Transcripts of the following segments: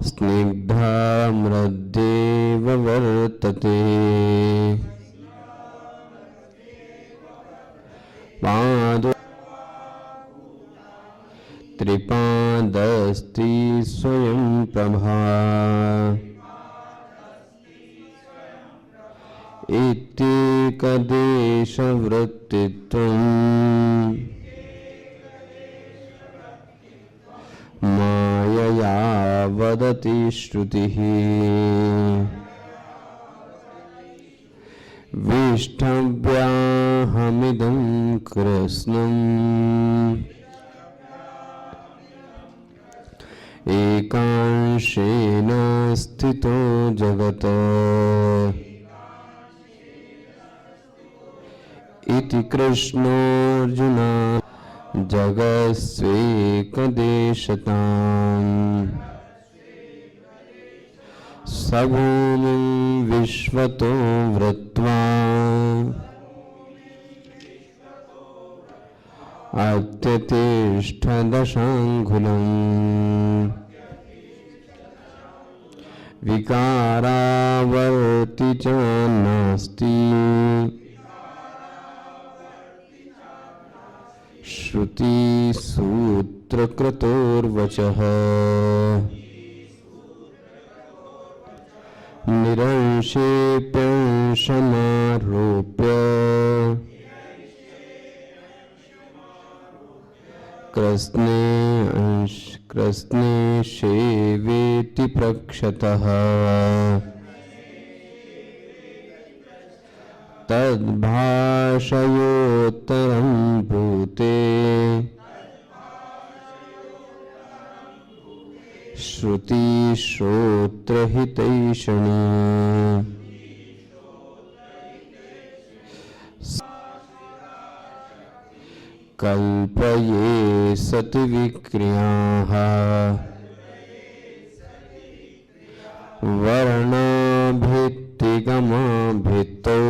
स्निग्धामृदेव वर्तते पादो त्रिपादस्ति स्वयं प्रभा इत्येकदेशवृत्तित्वम् मायया वदति श्रुतिः विष्टव्याहमिदं कृष्णम् एकांशेन स्थितो जगत् इति कृष्णोऽर्जुना जगत्स्वेकदेशताम् सभूमिं विश्वतो वृत्वा अत्यतिष्ठदशाङ्गुलम् विकारावर्ति च नास्ति श्रुतिसूत्रकृतोर्वचः निरंशेऽप्यंशमारोप्य कृष्णे सेवेति प्रक्षतः तद्भाषयोत्तरं ब्रूते श्रुतिश्रोत्रहितैषणी कल्पये सति विक्रियाः वर्णाभित्तिगमाभित्तौ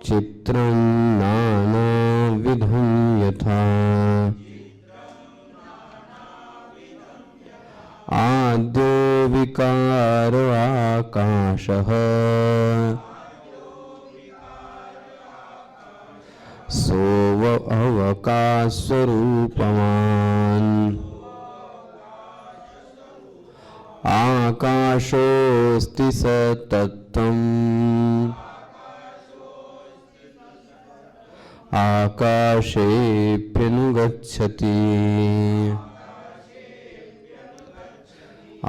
चित्रं नानाविधं यथा आद्यो विकार आकाशः सोऽवकाशस्वरूपवान् आकाशोऽस्ति स तत्त्वम् आकाशेऽप्यनुगच्छति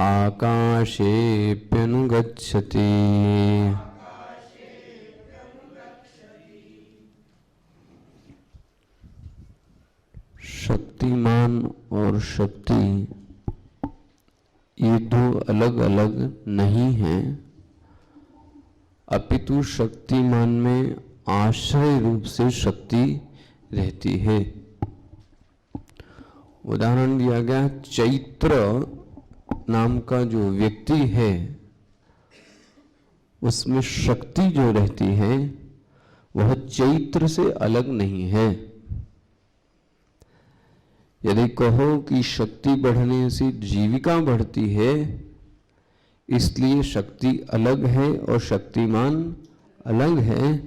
आकाशेऽप्यनुगच्छति। शक्तिमान और शक्ति ये दो अलग अलग नहीं हैं, अपितु शक्तिमान में आश्रय रूप से शक्ति रहती है। उदाहरण दिया गया, चैत्र नाम का जो व्यक्ति है उसमें शक्ति जो रहती है वह चैत्र से अलग नहीं है। यदि कहो कि शक्ति बढ़ने से जीविका बढ़ती है, इसलिए शक्ति अलग है और शक्तिमान अलग है,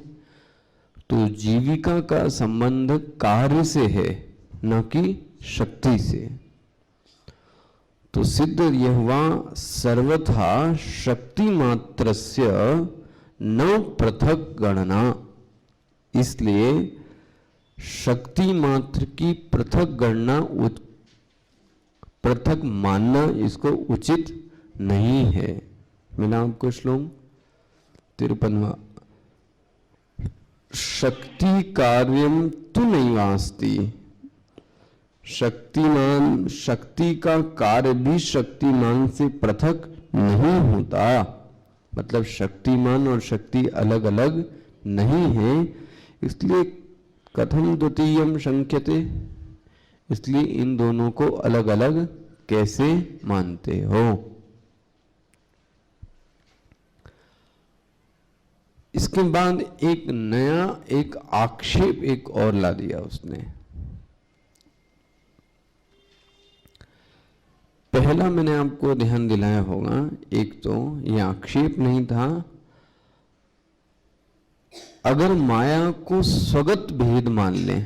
तो जीविका का संबंध कार्य से है न कि शक्ति से। तो सिद्ध यह हुआ सर्वथा शक्ति मात्रस्य न पृथक गणना। इसलिए शक्ति मात्र की पृथक गणना पृथक मानना इसको उचित नहीं है। मिला आपको श्लोक 53वां। शक्ति कार्यम तु नैवास्ति। शक्तिमान, शक्ति का कार्य भी शक्तिमान से पृथक नहीं होता। मतलब शक्तिमान और शक्ति अलग अलग नहीं है। इसलिए कथम द्वितीयम शंक्यते, इसलिए इन दोनों को अलग अलग कैसे मानते हो। इसके बाद एक नया एक आक्षेप एक और ला दिया उसने। पहला मैंने आपको ध्यान दिलाया होगा, एक तो यह आक्षेप नहीं था, अगर माया को स्वगत भेद मान लें,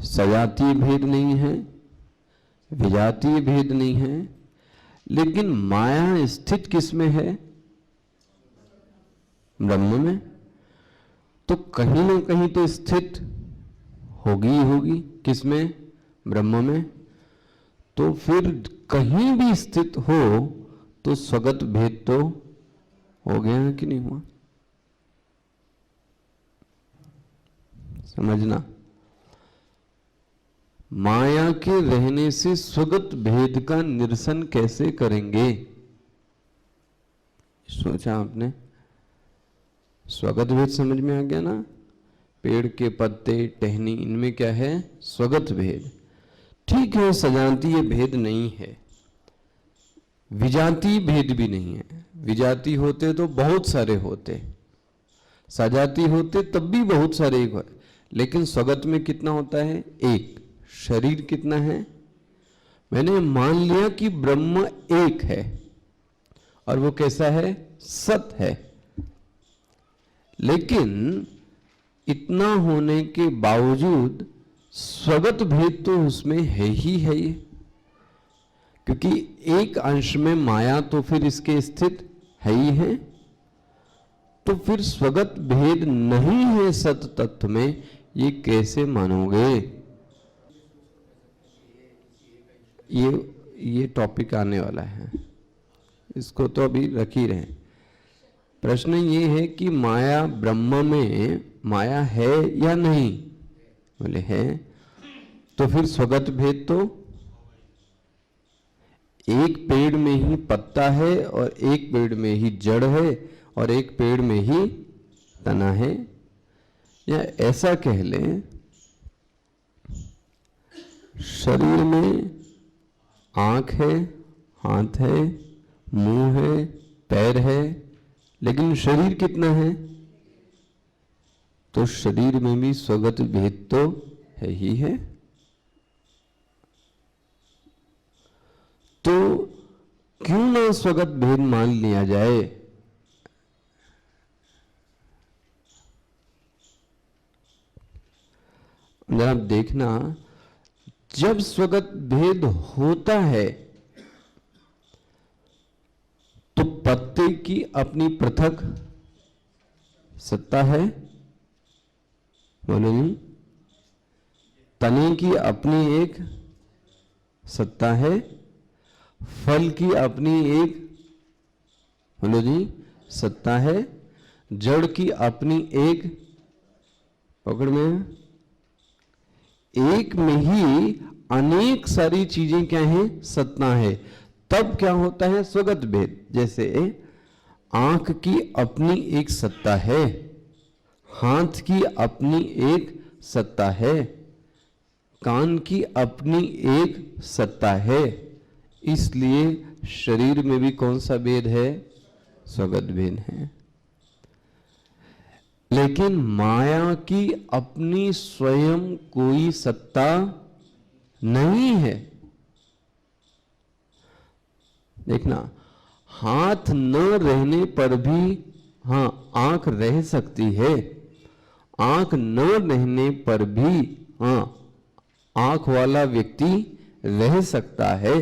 सजातीय भेद नहीं है, विजातीय भेद नहीं है, लेकिन माया स्थित किसमें है? ब्रह्म में। तो कहीं ना कहीं तो स्थित होगी ही होगी, किसमें? ब्रह्म में। तो फिर कहीं भी स्थित हो तो स्वगत भेद तो हो गया है कि नहीं हुआ? समझना, माया के रहने से स्वगत भेद का निरसन कैसे करेंगे? सोचा आपने? स्वगत भेद समझ में आ गया ना? पेड़ के पत्ते, टहनी, इनमें क्या है? स्वगत भेद। ठीक है, सजातीय भेद नहीं है, विजातीय भेद भी नहीं है। विजातीय होते तो बहुत सारे होते, सजातीय होते तब भी बहुत सारे, लेकिन स्वगत में कितना होता है? एक। शरीर कितना है? मैंने मान लिया कि ब्रह्म एक है, और वो कैसा है? सत है। लेकिन इतना होने के बावजूद स्वगत भेद तो उसमें है ही है ये, क्योंकि एक अंश में माया तो फिर इसके स्थित है ही है। तो फिर स्वगत भेद नहीं है सत तत्व में, ये कैसे मानोगे? ये टॉपिक आने वाला है, इसको तो अभी रख ही रहे। प्रश्न ये है कि माया ब्रह्म में माया है या नहीं? बोले है। तो फिर स्वगत भेद तो, एक पेड़ में ही पत्ता है और एक पेड़ में ही जड़ है और एक पेड़ में ही तना है, या ऐसा कह लें शरीर में आंख है, हाथ है, मुंह है, पैर है, लेकिन शरीर कितना है? तो शरीर में भी स्वगत भेद तो है ही है। तो क्यों ना स्वगत भेद मान लिया जाए? जरा देखना, जब स्वगत भेद होता है तो पत्ते की अपनी पृथक सत्ता है, बोलो नहीं? तने की अपनी एक सत्ता है, फल की अपनी एक, बोलो जी, सत्ता है, जड़ की अपनी एक, पकड़ में, एक में ही अनेक सारी चीजें क्या हैं? सत्ता है। तब क्या होता है? स्वगत भेद। जैसे आंख की अपनी एक सत्ता है, हाथ की अपनी एक सत्ता है, कान की अपनी एक सत्ता है, इसलिए शरीर में भी कौन सा भेद है? स्वगत भेद है। लेकिन माया की अपनी स्वयं कोई सत्ता नहीं है। देखना, हाथ न रहने पर भी हां आंख रह सकती है, आंख न रहने पर भी हां आंख वाला व्यक्ति रह सकता है,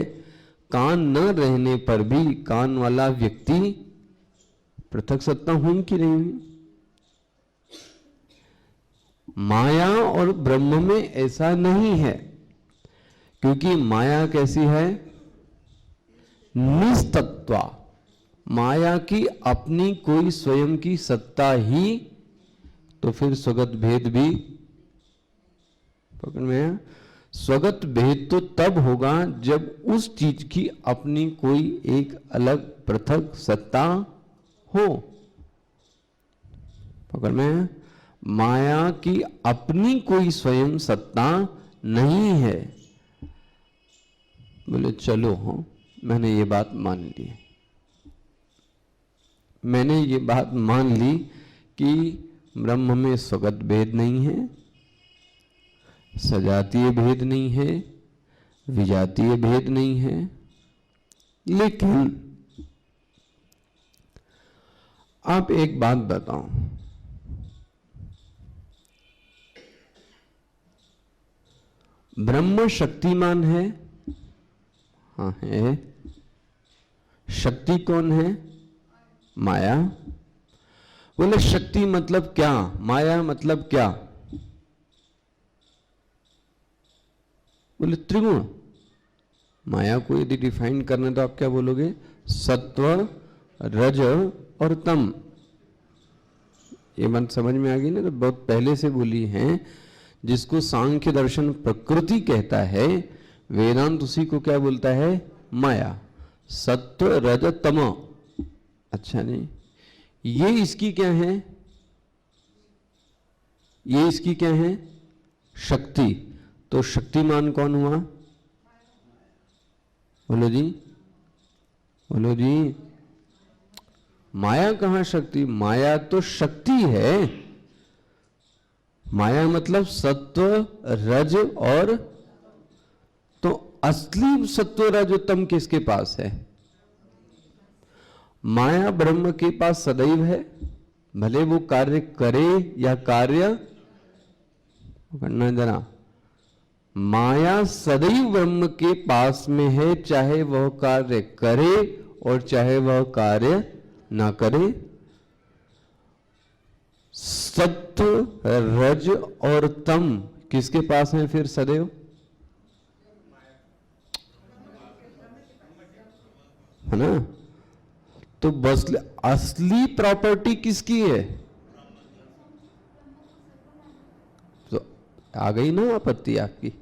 कान न रहने पर भी कान वाला व्यक्ति, पृथक सत्ता हुई कि नहीं हुई? माया और ब्रह्म में ऐसा नहीं है, क्योंकि माया कैसी है? निस्तत्वा। माया की अपनी कोई स्वयं की सत्ता ही, तो फिर स्वगत भेद भी पकड़ में है। स्वगत भेद तो तब होगा जब उस चीज की अपनी कोई एक अलग पृथक सत्ता हो। पकड़ में है? माया की अपनी कोई स्वयं सत्ता नहीं है। बोले चलो हो, मैंने ये बात मान ली, मैंने ये बात मान ली कि ब्रह्म में स्वगत भेद नहीं है, सजातीय भेद नहीं है, विजातीय भेद नहीं है, लेकिन आप एक बात बताओ, ब्रह्म शक्तिमान है? हाँ है। शक्ति कौन है? माया। बोले शक्ति मतलब क्या, माया मतलब क्या? बोले त्रिगुण। माया को यदि डिफाइन करना तो आप क्या बोलोगे? सत्व, रज और तम। ये बात समझ में आ गई ना? तो बहुत पहले से बोली है। जिसको सांख्य दर्शन प्रकृति कहता है, वेदांत उसी को क्या बोलता है? माया। सत्व, रज, तम। अच्छा नहीं, ये इसकी क्या है? ये इसकी क्या है? शक्ति। तो शक्तिमान कौन हुआ? बोलो जी, बोलो जी। माया कहां शक्ति? माया तो शक्ति है। माया मतलब सत्व, रज और, तो असली सत्व, रज, तम किसके पास है? माया ब्रह्म के पास सदैव है, भले वो कार्य करे या कार्य करना। जरा, माया सदैव ब्रह्म के पास में है, चाहे वह कार्य करे और चाहे वह कार्य ना करे। सत्व, रज और तम किसके पास है फिर सदैव? है ना? तो बस असली प्रॉपर्टी किसकी है? तो आ गई ना आपत्ति आपकी?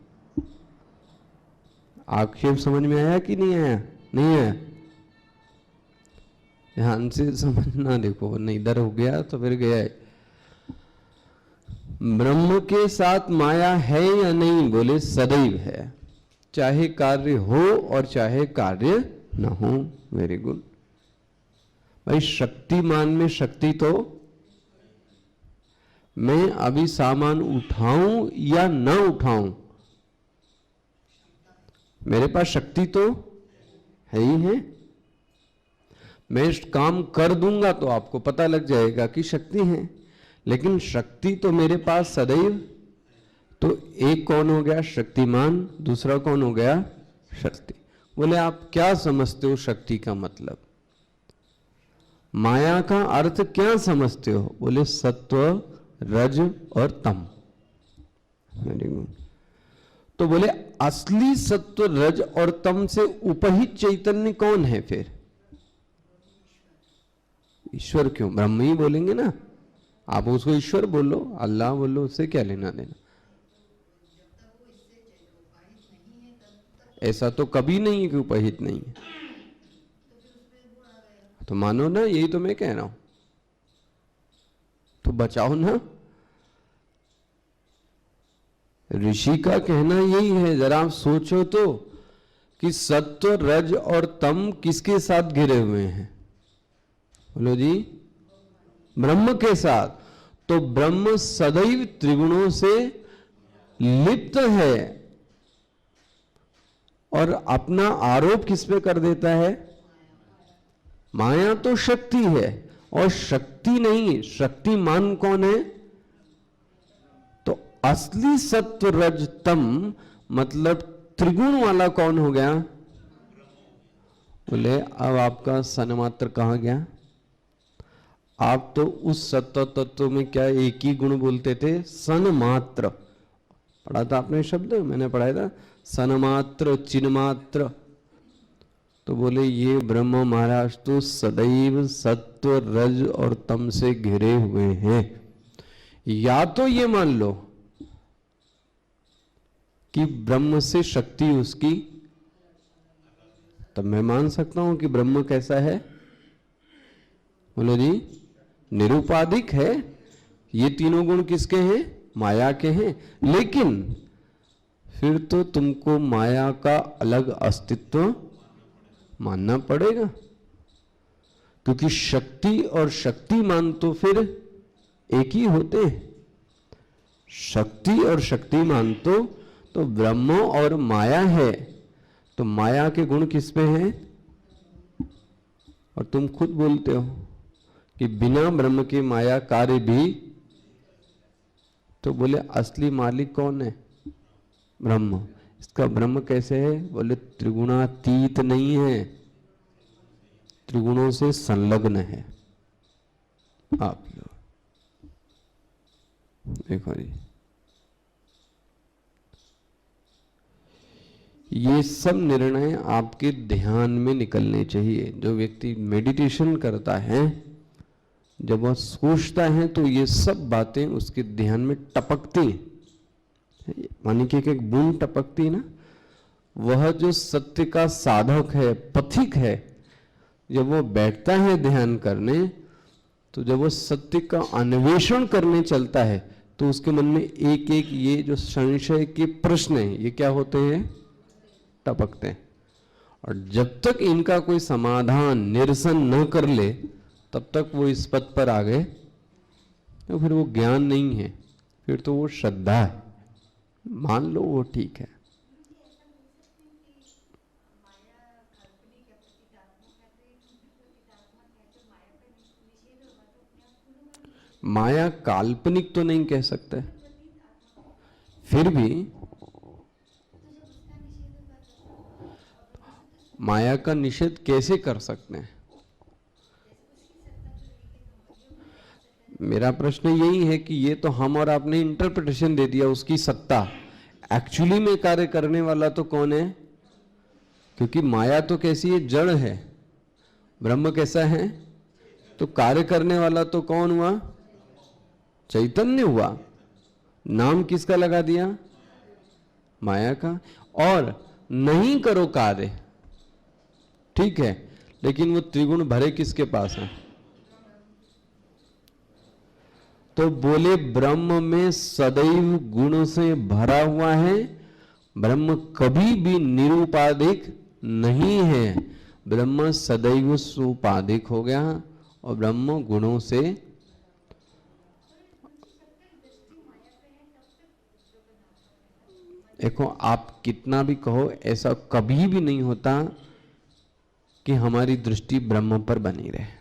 आक्षेप समझ में आया कि नहीं आया? नहीं आया? ध्यान से समझना। देखो, नहीं इधर हो गया तो फिर गया है। ब्रह्म के साथ माया है या नहीं? बोले सदैव है, चाहे कार्य हो और चाहे कार्य ना हो। वेरी गुड भाई। शक्तिमान में शक्ति तो, मैं अभी सामान उठाऊं या ना उठाऊं, मेरे पास शक्ति तो है ही है। मैं काम कर दूंगा तो आपको पता लग जाएगा कि शक्ति है, लेकिन शक्ति तो मेरे पास सदैव। तो एक कौन हो गया? शक्तिमान। दूसरा कौन हो गया? शक्ति। बोले आप क्या समझते हो शक्ति का मतलब? माया का अर्थ क्या समझते हो? बोले सत्व, रज और तम। Very good. तो बोले असली सत्व, रज और तम से उपहित चैतन्य कौन है फिर? ईश्वर। क्यों? ब्रह्म ही बोलेंगे ना। आप उसको ईश्वर बोलो, अल्लाह बोलो, उससे क्या लेना देना? ऐसा तो कभी नहीं है कि उपहित नहीं है। तो मानो ना, यही तो मैं कह रहा हूं। तो बचाओ ना। ऋषि का कहना यही है। जरा आप सोचो तो कि सत्व, रज और तम किसके साथ घिरे हुए हैं? बोलो जी, ब्रह्म के साथ। तो ब्रह्म सदैव त्रिगुणों से लिप्त है और अपना आरोप किस पे कर देता है? माया तो शक्ति है और शक्ति नहीं, शक्तिमान कौन है? तो असली सत्व, रज, तम मतलब त्रिगुण वाला कौन हो गया? बोले अब आपका सन्मात्र कहां गया? आप तो उस सत्व तत्व में क्या एक ही गुण बोलते थे? सन्मात्र। पढ़ा था आपने शब्द? मैंने पढ़ाया था सन्मात्र, चिन्मात्र। तो बोले ये ब्रह्म महाराज तो सदैव सत्व, रज और तम से घिरे हुए हैं। या तो ये मान लो कि ब्रह्म से शक्ति उसकी, तब मैं मान सकता हूं कि ब्रह्म कैसा है? बोलो जी, निरुपाधिक है। ये तीनों गुण किसके हैं? माया के हैं। लेकिन फिर तो तुमको माया का अलग अस्तित्व मानना पड़ेगा, क्योंकि शक्ति और शक्तिमान तो फिर एक ही होते हैं। शक्ति और शक्तिमान तो ब्रह्म और माया है। तो माया के गुण किस पे हैं? और तुम खुद बोलते हो कि बिना ब्रह्म के माया कार्य भी, तो बोले असली मालिक कौन है? ब्रह्म। इसका ब्रह्म कैसे है? बोले त्रिगुणातीत नहीं है, त्रिगुणों से संलग्न है। आप लोग देखो जी, ये सब निर्णय आपके ध्यान में निकलने चाहिए। जो व्यक्ति मेडिटेशन करता है, जब वह सोचता है तो ये सब बातें उसके ध्यान में टपकती हैं। मानी कि एक बूंद टपकती ना, वह जो सत्य का साधक है, पथिक है, जब वो बैठता है ध्यान करने, तो जब वो सत्य का अन्वेषण करने चलता है, तो उसके मन में एक एक ये जो संशय के प्रश्न हैं, ये क्या होते हैं? टपकते हैं। और जब तक इनका कोई समाधान निरसन न कर ले, तब तक वो इस पथ पर आ गए, तो फिर वो ज्ञान नहीं है, फिर तो वो श्रद्धा है। मान लो वो ठीक है। माया काल्पनिक तो नहीं कह सकते, फिर भी माया का निषेध कैसे कर सकते हैं? मेरा प्रश्न यही है कि ये तो हम और आपने इंटरप्रिटेशन दे दिया उसकी सत्ता, एक्चुअली में कार्य करने वाला तो कौन है? क्योंकि माया तो कैसी है? जड़ है। ब्रह्म कैसा है? तो कार्य करने वाला तो कौन हुआ? चैतन्य हुआ। नाम किसका लगा दिया? माया का। और नहीं करो कार्य, ठीक है, लेकिन वो त्रिगुण भरे किसके पास है? तो बोले ब्रह्म में सदैव गुण से भरा हुआ है। ब्रह्म कभी भी निरुपाधिक नहीं है। ब्रह्म सदैव सुपाधिक हो गया और ब्रह्म गुणों से। देखो, आप कितना भी कहो, ऐसा कभी भी नहीं होता कि हमारी दृष्टि ब्रह्म पर बनी रहे।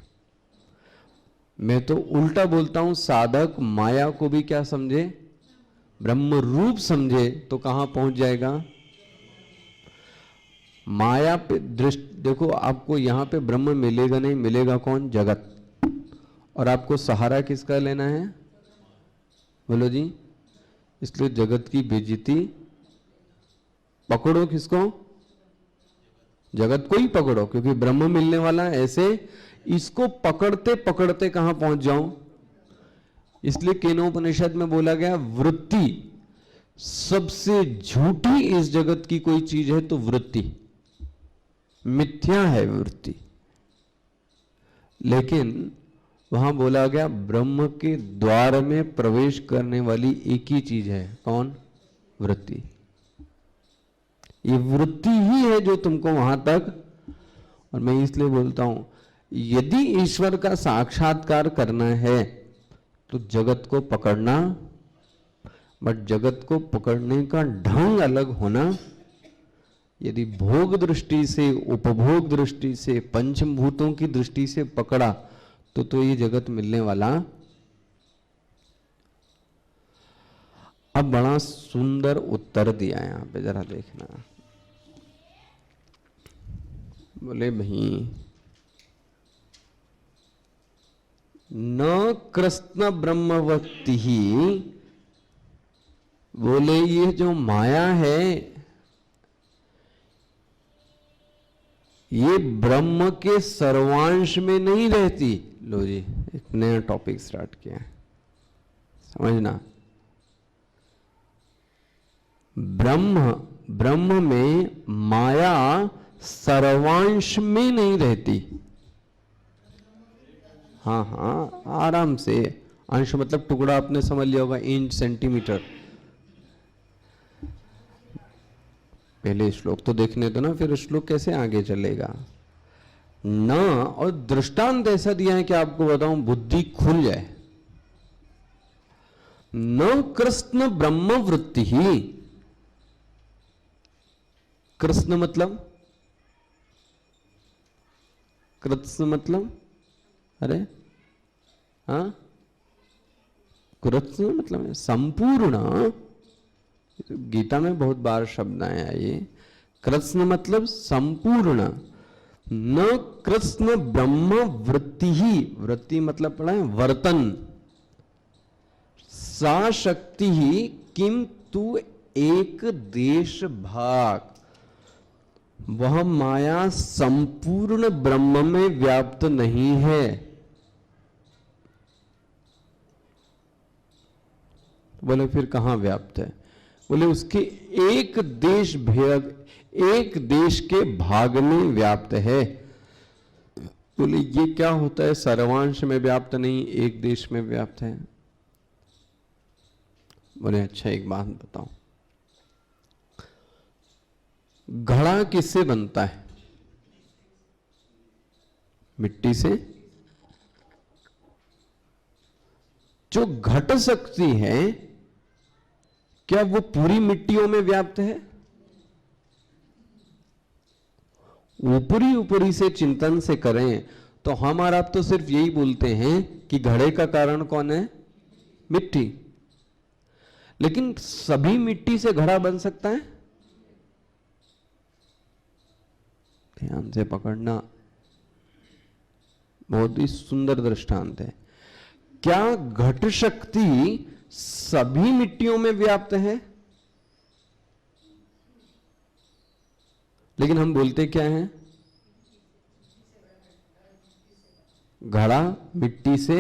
मैं तो उल्टा बोलता हूं, साधक माया को भी क्या समझे? ब्रह्म रूप समझे, तो कहां पहुंच जाएगा? माया पे दृष्टि देखो, आपको यहां पे ब्रह्म मिलेगा नहीं, मिलेगा कौन? जगत। और आपको सहारा किसका लेना है? बोलो जी। इसलिए जगत की बेइज्जती पकड़ो। किसको? जगत को ही पकड़ो, क्योंकि ब्रह्म मिलने वाला है। ऐसे इसको पकड़ते पकड़ते कहां पहुंच जाऊं? इसलिए केनोपनिषद में बोला गया, वृत्ति सबसे झूठी इस जगत की कोई चीज है तो वृत्ति, मिथ्या है वृत्ति। लेकिन वहां बोला गया, ब्रह्म के द्वार में प्रवेश करने वाली एक ही चीज है। कौन? वृत्ति। ये वृत्ति ही है जो तुमको वहां तक। और मैं इसलिए बोलता हूं, यदि ईश्वर का साक्षात्कार करना है तो जगत को पकड़ना, बट जगत को पकड़ने का ढंग अलग होना। यदि भोग दृष्टि से, उपभोग दृष्टि से, पंचभूतों की दृष्टि से पकड़ा तो ये जगत मिलने वाला। अब बड़ा सुंदर उत्तर दिया है यहां पे, जरा देखना। बोले भाई, न कृष्ण ब्रह्मवक्ति ही, बोले ये जो माया है ये ब्रह्म के सर्वांश में नहीं रहती। लो जी, एक नया टॉपिक स्टार्ट किया है, समझना। ब्रह्म में माया सर्वांश में नहीं रहती। हाँ हाँ, आराम से। अंश मतलब टुकड़ा, आपने समझ लिया होगा, इंच, सेंटीमीटर। पहले श्लोक तो देखने दो ना, फिर श्लोक कैसे आगे चलेगा ना। और दृष्टांत ऐसा दिया है कि आपको बताऊं, बुद्धि खुल जाए। न कृष्ण ब्रह्म वृत्ति ही। कृष्ण मतलब, कृष्ण मतलब, अरे हाँ, कृष्ण मतलब संपूर्ण। गीता में बहुत बार शब्द आया ये। कृष्ण मतलब संपूर्ण। न कृष्ण ब्रह्म वृत्ति ही, वृत्ति मतलब पढ़ा है वर्तन। सा शक्ति ही किंतु एक देश भाग, वह माया संपूर्ण ब्रह्म में व्याप्त नहीं है। बोले फिर कहां व्याप्त है? बोले उसके एक देश भेद, एक देश के भाग में व्याप्त है। बोले ये क्या होता है? सर्वांश में व्याप्त नहीं, एक देश में व्याप्त है। बोले अच्छा एक बात बताओ, घड़ा किससे बनता है? मिट्टी से। जो घट शक्ति है क्या वो पूरी मिट्टियों में व्याप्त है? ऊपरी ऊपरी से चिंतन से करें तो हम और आप तो सिर्फ यही बोलते हैं कि घड़े का कारण कौन है? मिट्टी। लेकिन सभी मिट्टी से घड़ा बन सकता है? ध्यान से पकड़ना, बहुत ही सुंदर दृष्टांत है। क्या घट शक्ति सभी मिट्टियों में व्याप्त है? लेकिन हम बोलते क्या हैं? घड़ा मिट्टी से।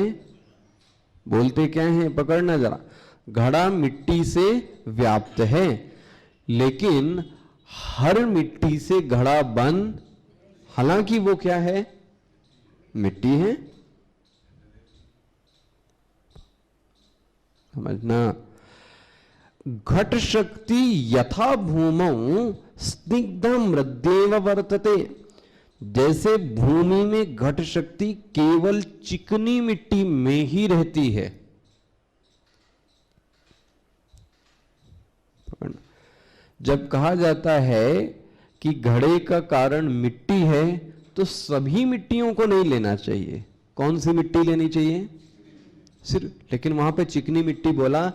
बोलते क्या है? पकड़ना जरा, घड़ा मिट्टी से व्याप्त है, लेकिन हर मिट्टी से घड़ा बन, हालांकि वो क्या है? मिट्टी है। समझना, घट शक्ति यथा भूमौ स्निग्ध मृदेव वर्तते। जैसे भूमि में घट शक्ति केवल चिकनी मिट्टी में ही रहती है। जब कहा जाता है कि घड़े का कारण मिट्टी है, तो सभी मिट्टियों को नहीं लेना चाहिए। कौन सी मिट्टी लेनी चाहिए? सिर्फ। लेकिन वहां पे चिकनी मिट्टी बोला,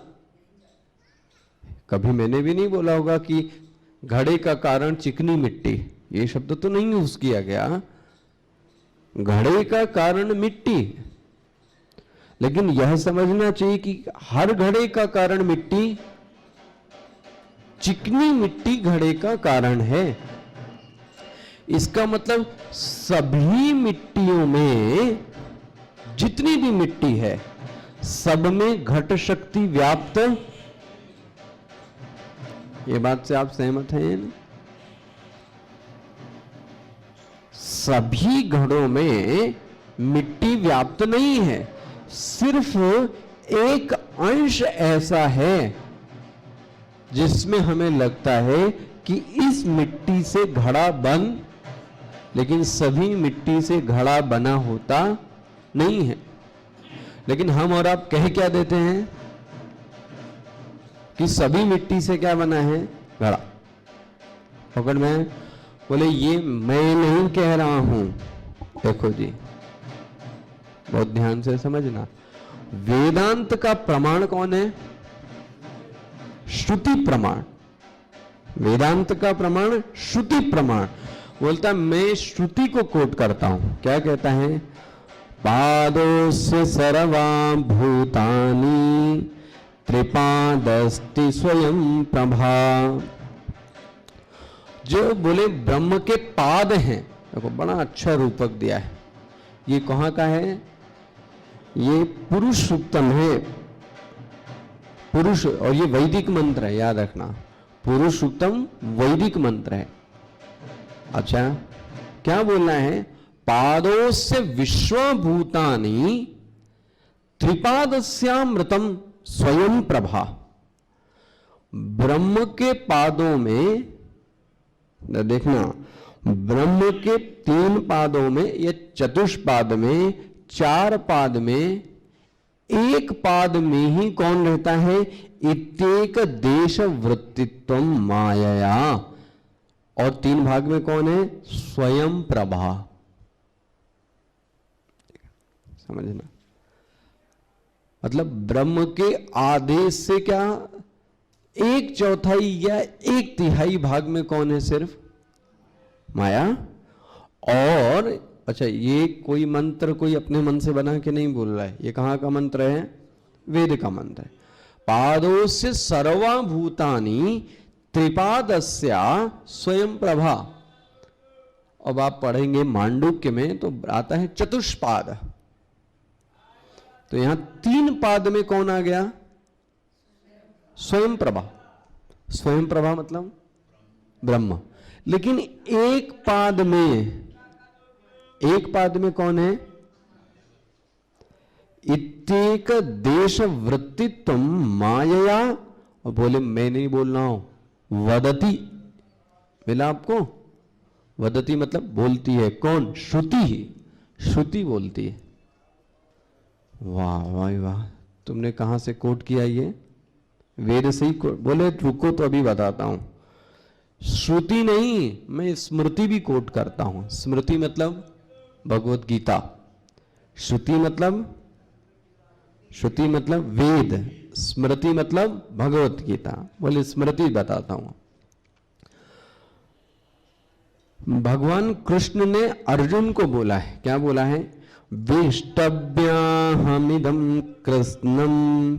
कभी मैंने भी नहीं बोला होगा कि घड़े का कारण चिकनी मिट्टी, ये शब्द तो नहीं यूज किया गया। घड़े का कारण मिट्टी, लेकिन यह समझना चाहिए कि हर घड़े का कारण मिट्टी, चिकनी मिट्टी घड़े का कारण है। इसका मतलब सभी मिट्टियों में, जितनी भी मिट्टी है, सब में घट शक्ति व्याप्त। ये बात से आप सहमत हैं? सभी घड़ों में मिट्टी व्याप्त नहीं है, सिर्फ एक अंश ऐसा है जिसमें हमें लगता है कि इस मिट्टी से घड़ा बन, लेकिन सभी मिट्टी से घड़ा बना होता नहीं है। लेकिन हम और आप कह क्या देते हैं कि सभी मिट्टी से क्या बना है? घड़ा। पकड़ में। बोले ये मैं नहीं कह रहा हूं। देखो जी, बहुत ध्यान से समझना, वेदांत का प्रमाण कौन है? श्रुति प्रमाण। वेदांत का प्रमाण श्रुति प्रमाण। बोलता मैं श्रुति को कोट करता हूं। क्या कहता है? पादोस्य सर्वां भूतानि त्रिपादस्ति स्वयं प्रभा। जो बोले ब्रह्म के पाद हैं, देखो बड़ा अच्छा रूपक दिया है। ये कहां का है? ये पुरुष सूक्तम है। पुरुष, और ये वैदिक मंत्र है, याद रखना। पुरुष सूक्तम वैदिक मंत्र है। अच्छा, क्या बोलना है? पादोस्य विश्वभूतानि त्रिपादस्यामृतम स्वयं प्रभा। ब्रह्म के पादों में, देखना, ब्रह्म के 3 पादों में या चतुष्पाद में, 4 पाद में एक पाद में ही कौन रहता है? इत्येक देश वृत्तित्व मायया। और 3 भाग में कौन है? स्वयं प्रभा। समझना, मतलब ब्रह्म के आदेश से क्या 1/4 या 1/3 भाग में कौन है? सिर्फ माया। और अच्छा, ये कोई मंत्र कोई अपने मन से बना के नहीं बोल रहा है, ये कहाँ का मंत्र है? वेद का मंत्र है। पादोस्य सर्वभूतानि त्रिपादस्या स्वयं प्रभा। अब आप पढ़ेंगे मांडुक्य में तो आता है चतुष्पाद, तो यहां 3 पाद में कौन आ गया? स्वयं प्रभा। स्वयं प्रभा मतलब ब्रह्म। लेकिन एक पाद में कौन है? इत्येक देश वृत्तित्व मायया। और बोले मैं नहीं बोल रहा हूं, वदति मिला आपको? वदति मतलब बोलती है। कौन? श्रुति ही, श्रुति बोलती है। वाह वाह वाह, तुमने कहां से कोट किया? ये वेद से ही बोले? रुको तो अभी बताता हूं। श्रुति नहीं, मैं स्मृति भी कोट करता हूं। स्मृति मतलब भगवत गीता, श्रुति मतलब वेद, स्मृति मतलब भगवत गीता। बोले स्मृति बताता हूं। भगवान कृष्ण ने अर्जुन को बोला है, क्या बोला है? विष्टव्याहमिदं कृष्णं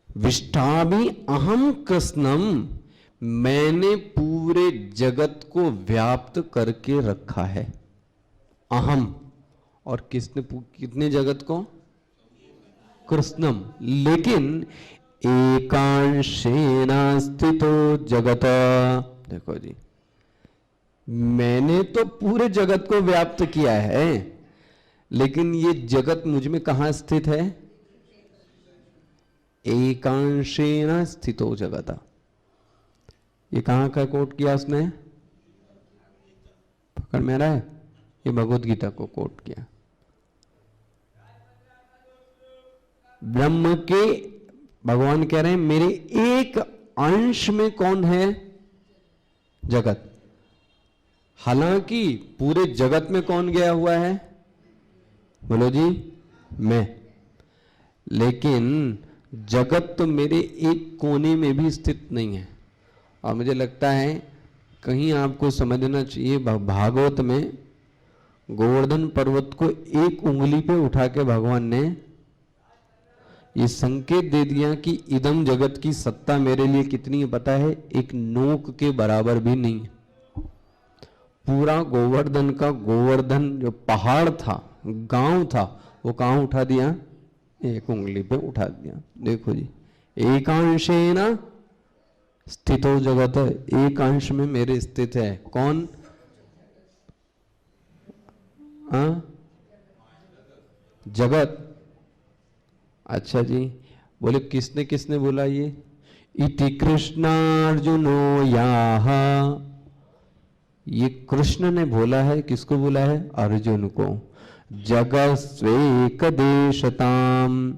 विष्टामि अहम कृष्णम। मैंने पूरे जगत को व्याप्त करके रखा है। अहम, और कितने जगत को? कृष्णम। लेकिन एकांशेन स्थितो जगत। देखो जी, मैंने तो पूरे जगत को व्याप्त किया है, लेकिन ये जगत मुझ में कहां स्थित है? एकांशेन स्थितो जगत। ये कहां का कोट किया उसने? पकड़ में आ रहा है? ये भगवत गीता को कोट किया। ब्रह्म के भगवान कह रहे हैं मेरे एक अंश में कौन है? जगत। हालांकि पूरे जगत में कौन गया हुआ है? बोलो जी, मैं। लेकिन जगत तो मेरे एक कोने में भी स्थित नहीं है। और मुझे लगता है कहीं आपको समझना चाहिए, भागवत में गोवर्धन पर्वत को एक उंगली पे उठा के भगवान ने ये संकेत दे दिया कि इदम जगत की सत्ता मेरे लिए कितनी है पता है? एक नोक के बराबर भी नहीं। पूरा गोवर्धन का गोवर्धन जो पहाड़ था, गांव था, वो कहां उठा दिया? एक उंगली पे उठा दिया। देखो जी, एकांशेन स्थितो जगत, एक अंश में मेरे स्थित है। कौन? जगत। अच्छा जी, बोले किसने किसने बोला ये? इति कृष्णार्जुनो याह। ये कृष्ण ने बोला है। किसको बोला है? अर्जुन को। जगस्वेक देशताम।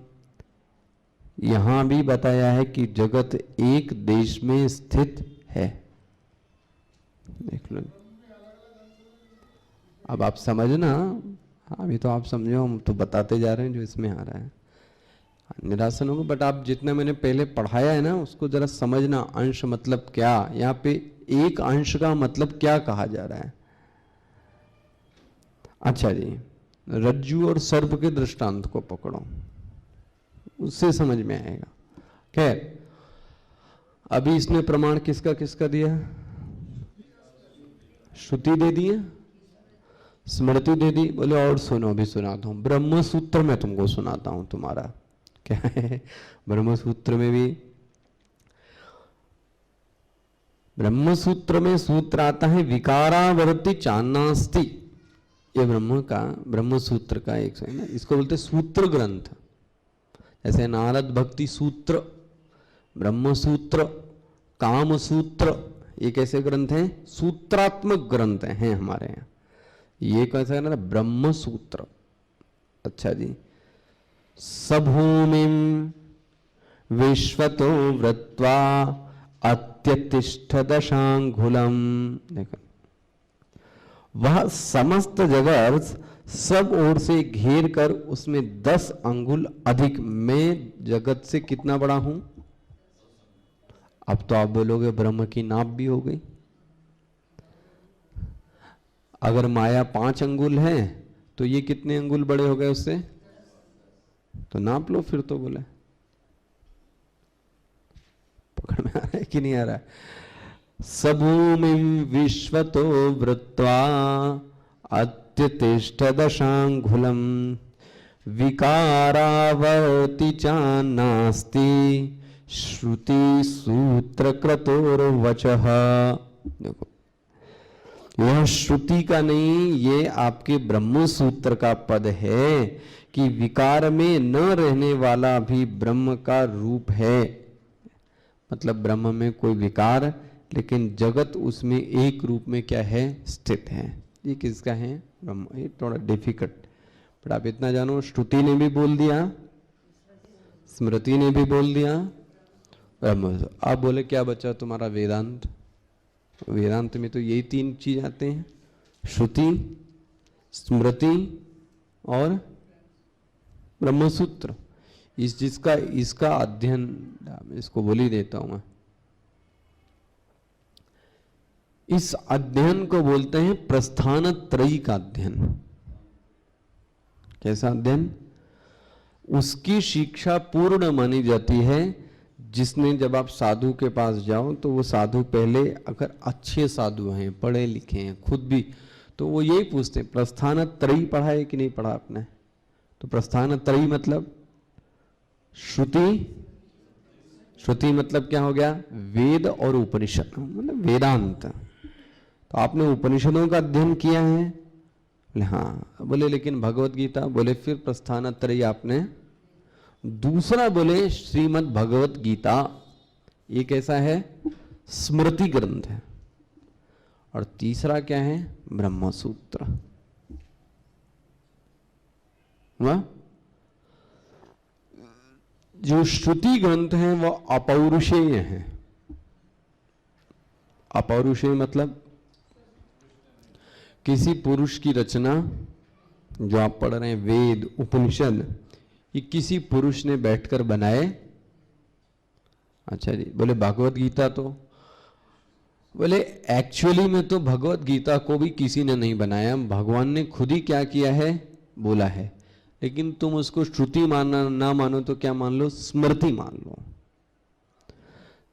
यहां भी बताया है कि जगत एक देश में स्थित है। देख लो, अब आप समझना। अभी तो आप समझो, हम तो बताते जा रहे हैं जो इसमें आ रहा है। निरासन होगा, बट आप जितना मैंने पहले पढ़ाया है ना उसको जरा समझना। अंश मतलब क्या? यहाँ पे एक अंश का मतलब क्या कहा जा रहा है? अच्छा जी, रज्जु और सर्प के दृष्टांत को पकड़ो, उससे समझ में आएगा। खैर, अभी इसने प्रमाण किसका किसका दिया? श्रुति दे दी, स्मृति दे दी। बोले और सुनो, अभी सुनाता हूं। ब्रह्म सूत्र में तुमको सुनाता हूं। तुम्हारा क्या है? ब्रह्म सूत्र में भी, ब्रह्म सूत्र में सूत्र आता है विकारावर्ति चान्नास्ति। ये ब्रह्म सूत्र का एक है ना, इसको बोलते सूत्र ग्रंथ। जैसे नारद भक्ति सूत्र, ब्रह्म सूत्र, काम सूत्र, ये कैसे ग्रंथ हैं? सूत्रात्मक ग्रंथ हैं हमारे यहाँ। ये कैसा है ना? ब्रह्म सूत्र। अच्छा जी, सभूमिम विश्वतो वृत्वा अत्यतिष्ठ दशांगुलम। देखो, वह समस्त जगत सब ओर से घेर कर उसमें 10 अंगुल अधिक, मैं जगत से कितना बड़ा हूं? अब तो आप बोलोगे ब्रह्म की नाप भी हो गई। अगर माया 5 अंगुल है तो ये कितने अंगुल बड़े हो गए उससे? तो नाप लो फिर। तो बोले पकड़ में आ रहा है कि नहीं आ रहा है? सबूमिम विश्वतो वृत्वा अत्यतिष्ठ दशांगुलम विकारावर्ति चान्नास्ति श्रुति सूत्र क्रतोर्वचः। देखो, यह श्रुति का नहीं, ये आपके ब्रह्म सूत्र का पद है कि विकार में न रहने वाला भी ब्रह्म का रूप है। मतलब ब्रह्म में कोई विकार, लेकिन जगत उसमें एक रूप में क्या है? स्थित है। ये किसका है? ब्रह्म। ये थोड़ा डिफिकल्ट, पर आप इतना जानो, श्रुति ने भी बोल दिया, स्मृति ने भी बोल दिया, ब्रह्म। आप बोले क्या बचा तुम्हारा? वेदांत। वेदांत में तो यही 3 चीज आते हैं, श्रुति, स्मृति और ब्रह्मसूत्र। इस चीज का, इसका अध्ययन, इसको बोल ही देता हूं मैं, इस अध्ययन को बोलते हैं प्रस्थान त्रयी का अध्ययन। कैसा अध्ययन? उसकी शिक्षा पूर्ण मानी जाती है जिसने, जब आप साधु के पास जाओ तो वो साधु पहले, अगर अच्छे साधु हैं, पढ़े लिखे हैं खुद भी, तो वो यही पूछते हैं प्रस्थान त्रयी पढ़ा है कि नहीं पढ़ा आपने? तो प्रस्थान त्रयी मतलब श्रुति, श्रुति मतलब क्या हो गया? वेद और उपनिषद, मतलब वेदांत। तो आपने उपनिषदों का अध्ययन किया है? बोले हाँ। बोले लेकिन भगवत गीता? बोले फिर प्रस्थान त्रयी आपने। दूसरा बोले श्रीमद् भगवत गीता, ये कैसा है? स्मृति ग्रंथ है। और तीसरा क्या है? ब्रह्मसूत्र। वह जो श्रुति ग्रंथ है वह अपौरुषेय है। अपौरुषेय मतलब किसी पुरुष की रचना, जो आप पढ़ रहे हैं वेद उपनिषद, ये किसी पुरुष ने बैठकर बनाए। अच्छा जी। बोले भगवत गीता? तो बोले एक्चुअली में तो भगवत गीता को भी किसी ने नहीं बनाया, भगवान ने खुद ही क्या किया है? बोला है। लेकिन तुम उसको श्रुति मानना ना मानो तो क्या मान लो? स्मृति मान लो।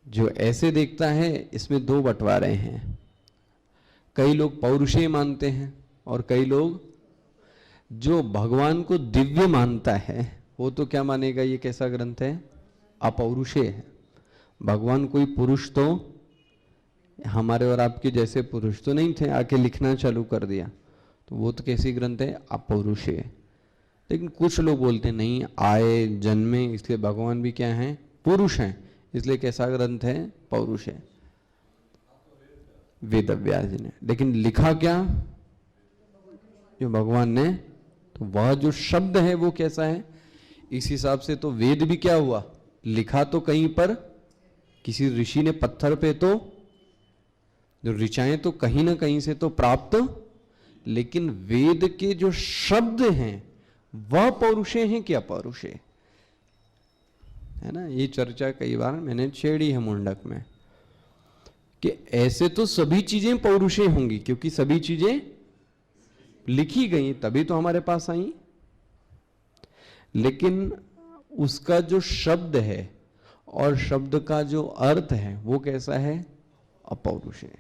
जो ऐसे देखता है, इसमें 2 बंटवारे हैं। कई लोग पौरुषेय मानते हैं और कई लोग, जो भगवान को दिव्य मानता है वो तो क्या मानेगा? ये कैसा ग्रंथ है? अपौरुषेय है। भगवान कोई पुरुष तो, हमारे और आपके जैसे पुरुष तो नहीं थे, आके लिखना चालू कर दिया, तो वो तो कैसी ग्रंथ है? अपौरुषेय। लेकिन कुछ लोग बोलते नहीं, आए जन्मे इसलिए भगवान भी क्या है? पुरुष हैं, इसलिए कैसा ग्रंथ है? पौरुष है। वेद व्यास जी ने। लेकिन लिखा क्या? जो भगवान ने। तो वह जो शब्द है वो कैसा है? इस हिसाब से तो वेद भी क्या हुआ? लिखा तो कहीं पर, किसी ऋषि ने पत्थर पे, तो जो ऋचाएं तो कहीं ना कहीं से तो प्राप्त, लेकिन वेद के जो शब्द हैं वह पौरुषे हैं कि अपौरुषे? है ना, ये चर्चा कई बार मैंने छेड़ी है मुंडक में, कि ऐसे तो सभी चीजें पौरुषे होंगी, क्योंकि सभी चीजें लिखी गई तभी तो हमारे पास आई। लेकिन उसका जो शब्द है और शब्द का जो अर्थ है वो कैसा है? अपौरुषे।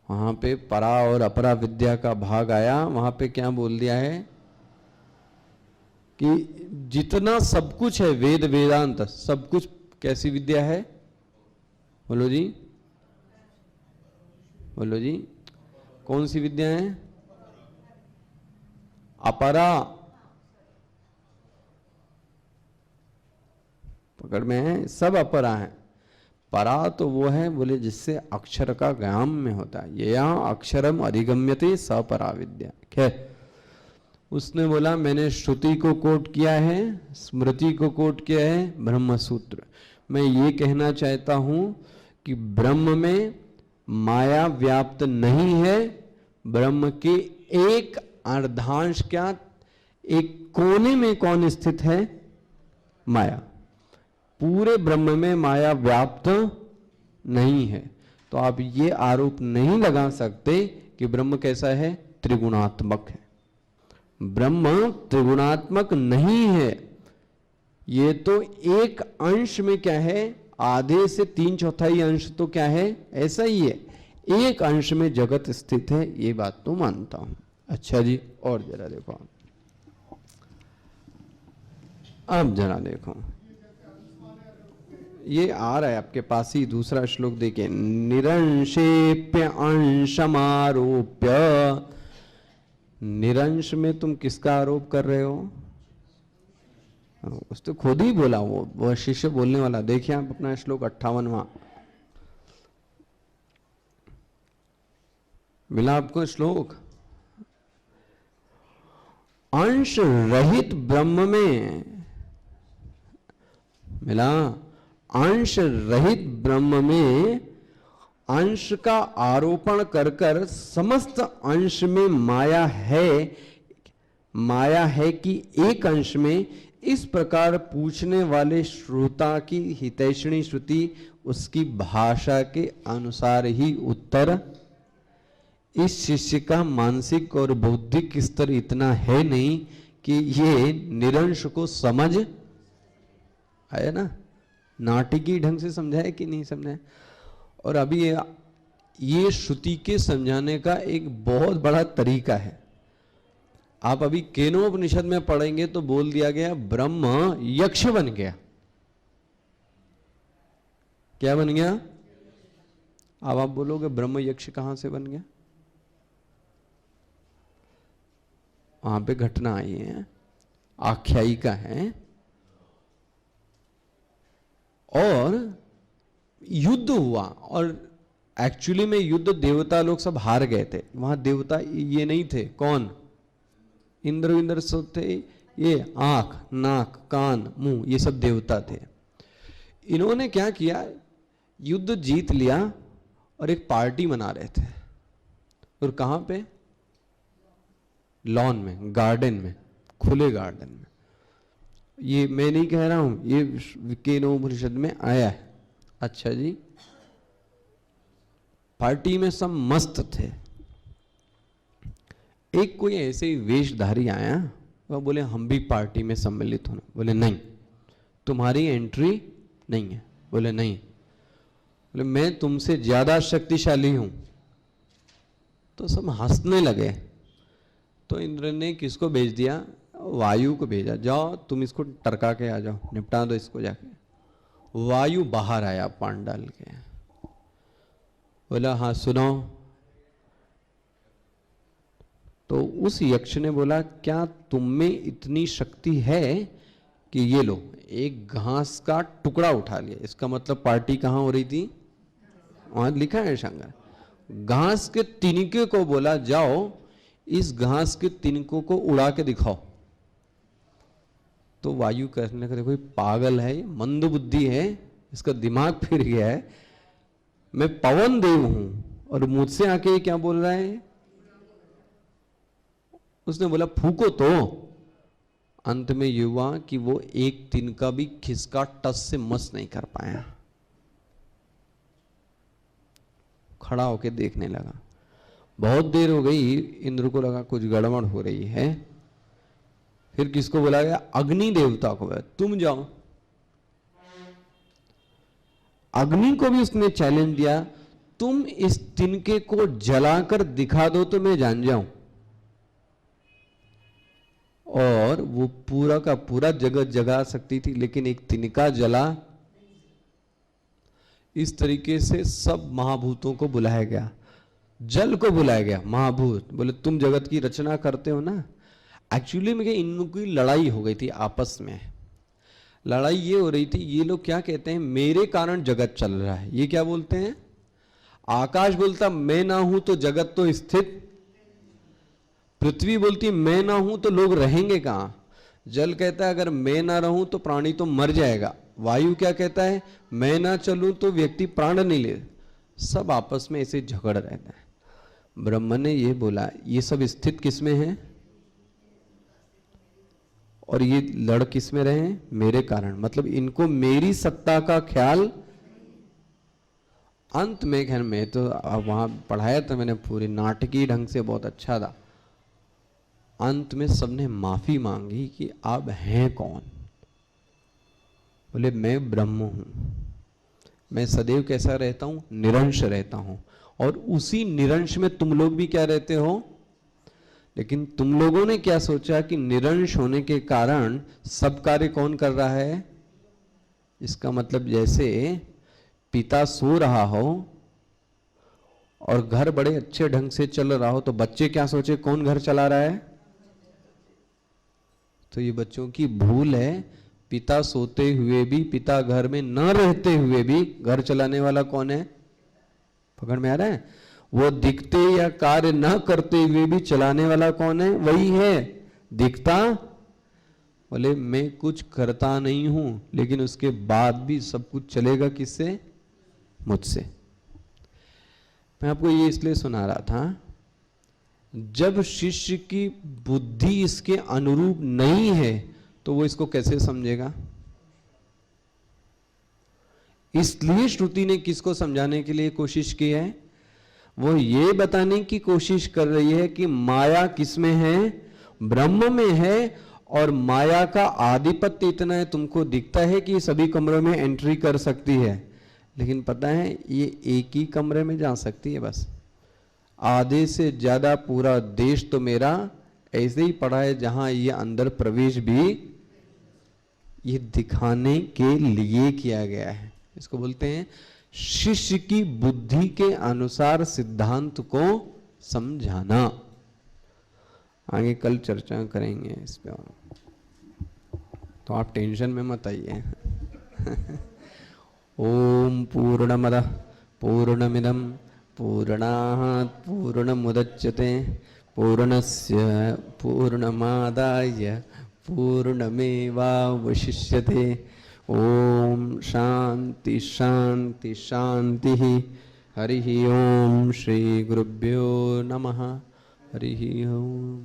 वहां पे परा और अपरा विद्या का भाग आया, वहां पे क्या बोल दिया है कि जितना सब कुछ है वेद वेदांत, सब कुछ कैसी विद्या है? बोलो जी, बोलो जी, कौन सी विद्या है? अपरा। पकड़ में है, सब अपरा है। परा तो वो है, बोले जिससे अक्षर का ज्ञान में होता है। ये यहाँ अक्षरम अधिगम्यते स परा विद्या। खैर, उसने बोला मैंने श्रुति को कोट किया है, स्मृति को कोट किया है, ब्रह्म सूत्र। मैं ये कहना चाहता हूं कि ब्रह्म में माया व्याप्त नहीं है। ब्रह्म के एक अर्धांश क्या, एक कोने में कौन स्थित है? माया। पूरे ब्रह्म में माया व्याप्त नहीं है। तो आप ये आरोप नहीं लगा सकते कि ब्रह्म कैसा है? त्रिगुणात्मक है। ब्रह्म त्रिगुणात्मक नहीं है। ये तो एक अंश में क्या है, आधे से 3/4 अंश तो क्या है, ऐसा ही है। एक अंश में जगत स्थित है, ये बात तो मानता हूं। अच्छा जी, और जरा देखो, अब जरा देखो, ये आ रहा है आपके पास ही दूसरा श्लोक देखिए। निरंशेप्य अंशमारोप्य। निरंश में तुम किसका आरोप कर रहे हो? उस तो खुद ही बोला, वो शिष्य बोलने वाला। देखिए आप अपना श्लोक 58वां मिला आपको श्लोक। अंश रहित ब्रह्म में मिला। अंश रहित ब्रह्म में अंश का आरोपण कर कर समस्त अंश में माया है, माया है कि एक अंश में, इस प्रकार पूछने वाले श्रोता की हितैषणी श्रुति उसकी भाषा के अनुसार ही उत्तर। इस शिष्य का मानसिक और बौद्धिक स्तर इतना है नहीं कि ये निरंश को समझ आया ना। नाटकीय ढंग से समझाया कि नहीं समझाया। और अभी ये श्रुति के समझाने का एक बहुत बड़ा तरीका है। आप अभी केनोपनिषद में पढ़ेंगे तो बोल दिया गया ब्रह्म यक्ष बन गया। क्या बन गया? अब आप बोलोगे ब्रह्म यक्ष कहां से बन गया? वहां पे घटना आई है, आख्यायिका है, और युद्ध हुआ। और एक्चुअली में युद्ध देवता लोग सब हार गए थे। वहां देवता ये नहीं थे। कौन? इंद्र सब थे। ये आंख, नाक, कान, मुंह, ये सब देवता थे। इन्होंने क्या किया, युद्ध जीत लिया और एक पार्टी मना रहे थे। और कहां पे? लॉन में, गार्डन में, खुले गार्डन में। ये मैं नहीं कह रहा हूं, ये केनोपनिषद में आया है। अच्छा जी, पार्टी में सब मस्त थे। एक कोई ऐसे ही वेशधारी आया, वह बोले हम भी पार्टी में सम्मिलित होना। बोले नहीं, तुम्हारी एंट्री नहीं है। बोले नहीं। बोले मैं तुमसे ज्यादा शक्तिशाली हूं। तो सब हंसने लगे। तो इंद्र ने किसको भेज दिया? वायु को भेजा, जाओ तुम इसको टरका के आ जाओ, निपटा दो इसको जाके। वायु बाहर आया पांडाल के, बोला हाँ सुनो। तो उस यक्ष ने बोला क्या तुम में इतनी शक्ति है कि ये लो, एक घास का टुकड़ा उठा लिया। इसका मतलब पार्टी कहां हो रही थी? वहां लिखा है शंकर। घास के तिनके को बोला जाओ इस घास के तिनकों को उड़ा के दिखाओ। तो वायु कहने लगे कोई पागल है, मंद बुद्धि है, इसका दिमाग फिर गया है। मैं पवन देव हूं और मुझसे आके क्या बोल रहा है? उसने बोला फूको तो। अंत में ये हुआ कि वो एक तिनका भी खिसका टस से मस नहीं कर पाया। खड़ा होके देखने लगा। बहुत देर हो गई, इंद्र को लगा कुछ गड़बड़ हो रही है। फिर किसको बुलाया गया? अग्नि देवता को बुलाया, तुम जाओ। अग्नि को भी उसने चैलेंज दिया, तुम इस तिनके को जलाकर दिखा दो तो मैं जान जाऊं। और वो पूरा का पूरा जगत जगा सकती थी, लेकिन एक तिनका जला। इस तरीके से सब महाभूतों को बुलाया गया, जल को बुलाया गया। महाभूत बोले तुम जगत की रचना करते हो ना। एक्चुअली में इनकी लड़ाई हो गई थी आपस में। लड़ाई ये हो रही थी, ये लोग क्या कहते हैं मेरे कारण जगत चल रहा है। ये क्या बोलते हैं? आकाश बोलता मैं ना हूं तो जगत तो स्थित। पृथ्वी बोलती है मैं ना हूं तो लोग रहेंगे कहां। जल कहता है अगर मैं ना रहूं तो प्राणी तो मर जाएगा। वायु क्या कहता है, मैं ना चलूं तो व्यक्ति प्राण नहीं ले। सब आपस में ऐसे झगड़ रहता है। ब्रह्म ने ये बोला ये सब स्थित किस में है और ये लड़ किस में रहे, मेरे कारण। मतलब इनको मेरी सत्ता का ख्याल। अंत में खैर मैं तो वहां पढ़ाया था मैंने पूरी नाटकीय ढंग से, बहुत अच्छा था। अंत में सबने माफी मांगी कि आप हैं कौन। बोले मैं ब्रह्म हूं, मैं सदैव कैसा रहता हूं, निरंश रहता हूं, और उसी निरंश में तुम लोग भी क्या रहते हो। लेकिन तुम लोगों ने क्या सोचा कि निरंश होने के कारण सब कार्य कौन कर रहा है। इसका मतलब जैसे पिता सो रहा हो और घर बड़े अच्छे ढंग से चल रहा हो तो बच्चे क्या सोचे कौन घर चला रहा है। तो ये बच्चों की भूल है। पिता सोते हुए भी, पिता घर में न रहते हुए भी घर चलाने वाला कौन है। पकड़ में आ रहा है। वो दिखते या कार्य न करते हुए भी चलाने वाला कौन है, वही है। दिखता बोले मैं कुछ करता नहीं हूं लेकिन उसके बाद भी सब कुछ चलेगा किससे, मुझसे। मैं आपको ये इसलिए सुना रहा था, जब शिष्य की बुद्धि इसके अनुरूप नहीं है तो वो इसको कैसे समझेगा। इसलिए श्रुति ने किसको समझाने के लिए कोशिश की है, वो ये बताने की कोशिश कर रही है कि माया किसमें है, ब्रह्म में है। और माया का आधिपत्य इतना है, तुमको दिखता है कि सभी कमरों में एंट्री कर सकती है, लेकिन पता है ये एक ही कमरे में जा सकती है बस। आधे से ज्यादा पूरा देश तो मेरा ऐसे ही पड़ा है जहां ये अंदर प्रवेश भी ये दिखाने के लिए किया गया है। इसको बोलते हैं शिष्य की बुद्धि के अनुसार सिद्धांत को समझाना। आगे कल चर्चा करेंगे इस पे, तो आप टेंशन में मत आइए। ओम पूर्णमदः पूर्णमिदं पूर्णात् पूर्णमुदच्यते पूर्णस्य पूर्णमादाय पूर्णमेवावशिष्यते। ओम शांति शांति शांति। हरि ओम श्री गुरुभ्यो नमः। हरि ओम।